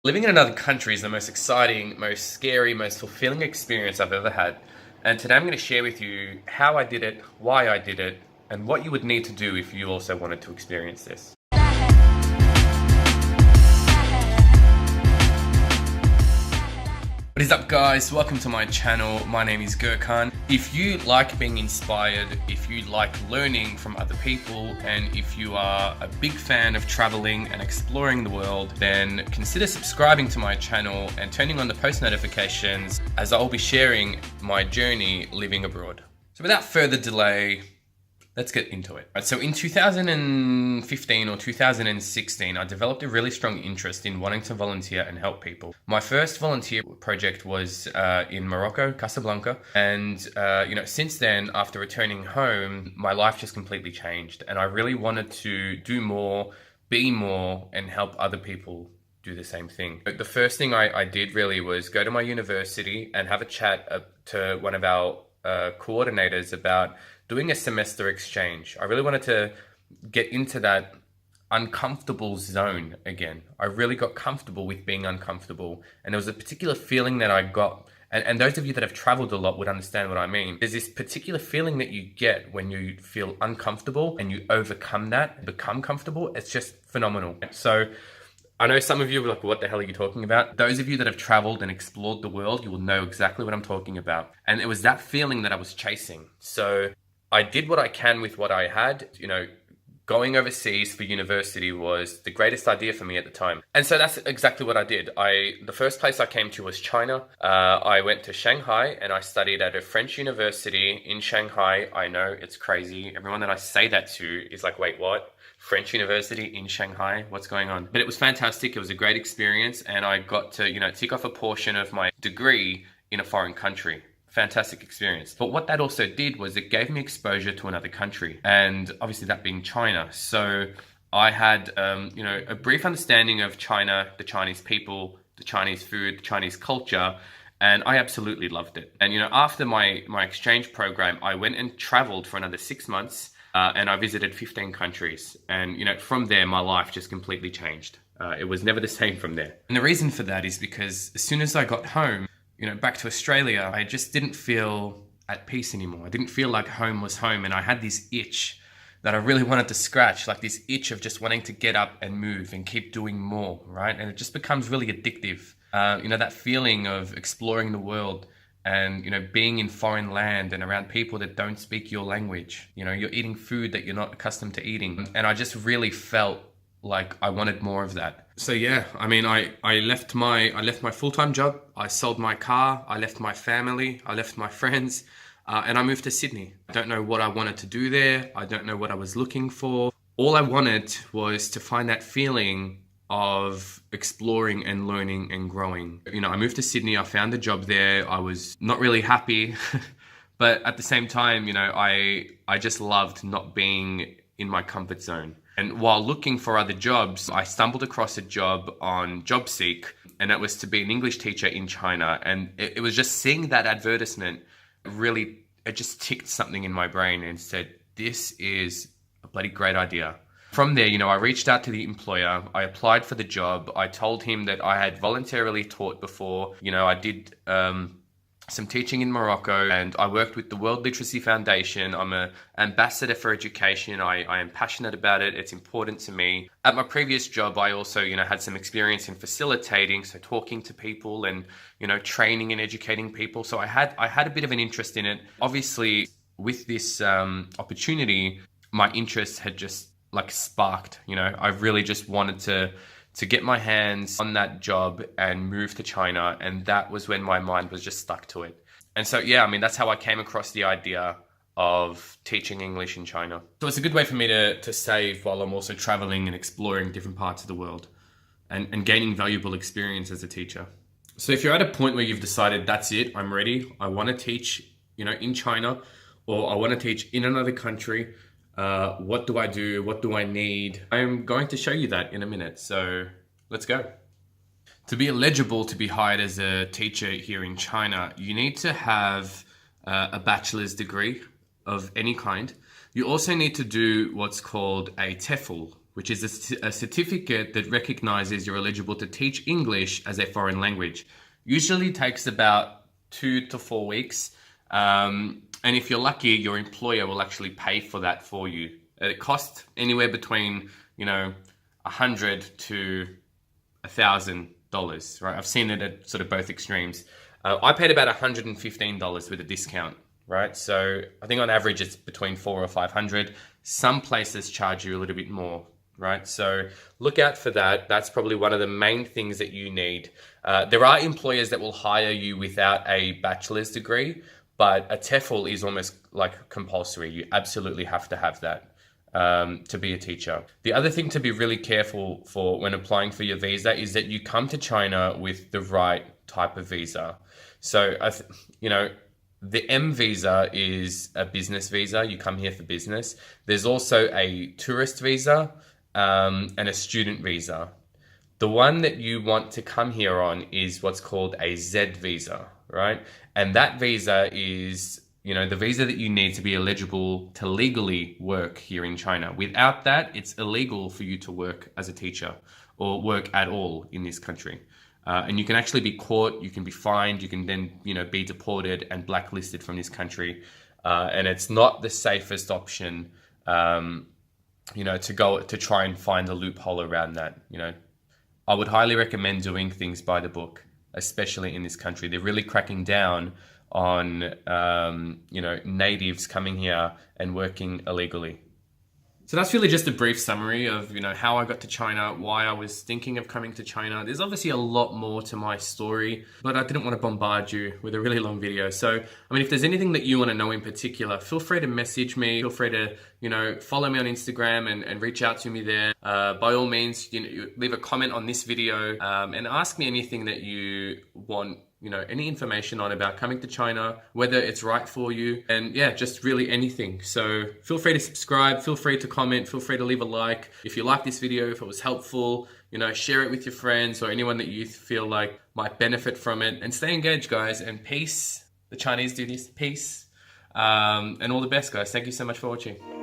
Living in another country is the most exciting, most scary, most fulfilling experience I've ever had. And today I'm going to share with you how I did it, why I did it, and what you would need to do if you also wanted to experience this. What is up, guys? Welcome to my channel. My name is Gurkhan. If you like being inspired, if you like learning from other people, and if you are a big fan of traveling and exploring the world, then consider subscribing to my channel and turning on the post notifications, as I'll be sharing my journey living abroad. So without further delay, let's get into it. So in 2015 or 2016, I developed a really strong interest in wanting to volunteer and help people. My first volunteer project was in Morocco, Casablanca. And since then, after returning home, my life just completely changed. And I really wanted to do more, be more, and help other people do the same thing. The first thing I did really was go to my university and have a chat to one of our coordinators about doing a semester exchange. I really wanted to get into that uncomfortable zone again. I really got comfortable with being uncomfortable. And there was a particular feeling that I got, and those of you that have traveled a lot would understand what I mean. There's this particular feeling that you get when you feel uncomfortable and you overcome that, become comfortable. It's just phenomenal. So I know some of you are like, what the hell are you talking about? Those of you that have traveled and explored the world, you will know exactly what I'm talking about. And it was that feeling that I was chasing. So I did what I can with what I had. Going overseas for university was the greatest idea for me at the time. And so that's exactly what I did. The first place I came to was China. I went to Shanghai and I studied at a French university in Shanghai. I know, it's crazy. Everyone that I say that to is like, wait, what? French university in Shanghai? What's going on? But it was fantastic. It was a great experience. And I got to, tick off a portion of my degree in a foreign country. Fantastic experience. But what that also did was it gave me exposure to another country, and obviously that being China. So I had, a brief understanding of China, the Chinese people, the Chinese food, the Chinese culture, and I absolutely loved it. And, after my exchange program, I went and traveled for another 6 months, and I visited 15 countries. And, from there, my life just completely changed. It was never the same from there. And the reason for that is because as soon as I got home, back to Australia, I just didn't feel at peace anymore. I didn't feel like home was home, and I had this itch that I really wanted to scratch, like this itch of just wanting to get up and move and keep doing more, right? And it just becomes really addictive. That feeling of exploring the world and, being in foreign land and around people that don't speak your language. You're eating food that you're not accustomed to eating. And I just really felt like I wanted more of that. So yeah, I left my full-time job. I sold my car. I left my family. I left my friends, and I moved to Sydney. I don't know what I wanted to do there. I don't know what I was looking for. All I wanted was to find that feeling of exploring and learning and growing. I moved to Sydney. I found a job there. I was not really happy, but at the same time, I just loved not being in my comfort zone. And while looking for other jobs, I stumbled across a job on JobSeek, and that was to be an English teacher in China. And it was just seeing that advertisement, it just ticked something in my brain and said, this is a bloody great idea. From there, I reached out to the employer. I applied for the job. I told him that I had voluntarily taught before. I did some teaching in Morocco, and I worked with the World Literacy Foundation. I'm an ambassador for education. I am passionate about it. It's important to me. At my previous job, I also, had some experience in facilitating, so talking to people and, training and educating people. So I had a bit of an interest in it. Obviously, with this opportunity, my interest had just sparked. I really just wanted to get my hands on that job and move to China. And that was when my mind was just stuck to it. And so, yeah, that's how I came across the idea of teaching English in China. So it's a good way for me to save while I'm also traveling and exploring different parts of the world and gaining valuable experience as a teacher. So if you're at a point where you've decided, that's it, I'm ready, I want to teach, in China, or I want to teach in another country, what do I do? What do I need? I'm going to show you that in a minute. So let's go. To be eligible to be hired as a teacher here in China, you need to have a bachelor's degree of any kind. You also need to do what's called a TEFL, which is a certificate that recognizes you're eligible to teach English as a foreign language. Usually takes about 2 to 4 weeks. And if you're lucky, your employer will actually pay for that for you. It costs anywhere between, $100 to $1,000, right? I've seen it at sort of both extremes. I paid about $115 with a discount, right? So I think on average it's between $400 or $500. Some places charge you a little bit more, right? So look out for that. That's probably one of the main things that you need. There are employers that will hire you without a bachelor's degree, but a TEFL is almost like compulsory. You absolutely have to have that to be a teacher. The other thing to be really careful for when applying for your visa is that you come to China with the right type of visa. So, the M visa is a business visa. You come here for business. There's also a tourist visa and a student visa. The one that you want to come here on is what's called a Z visa, right? And that visa is, the visa that you need to be eligible to legally work here in China. Without that, it's illegal for you to work as a teacher or work at all in this country. And you can actually be caught, you can be fined, you can then, be deported and blacklisted from this country. And it's not the safest option, to try and find a loophole around that. I would highly recommend doing things by the book, especially in this country. They're really cracking down on, natives coming here and working illegally. So that's really just a brief summary of, how I got to China, why I was thinking of coming to China. There's obviously a lot more to my story, but I didn't want to bombard you with a really long video. So, if there's anything that you want to know in particular, feel free to message me. Feel free to, follow me on Instagram and reach out to me there. By all means, leave a comment on this video and ask me anything that you want, any information on about coming to China, whether it's right for you, and just really anything. So feel free to subscribe, feel free to comment, feel free to leave a like. If you like this video, if it was helpful, share it with your friends or anyone that you feel like might benefit from it, and stay engaged, guys, and peace. The Chinese do this, peace. And all the best, guys. Thank you so much for watching.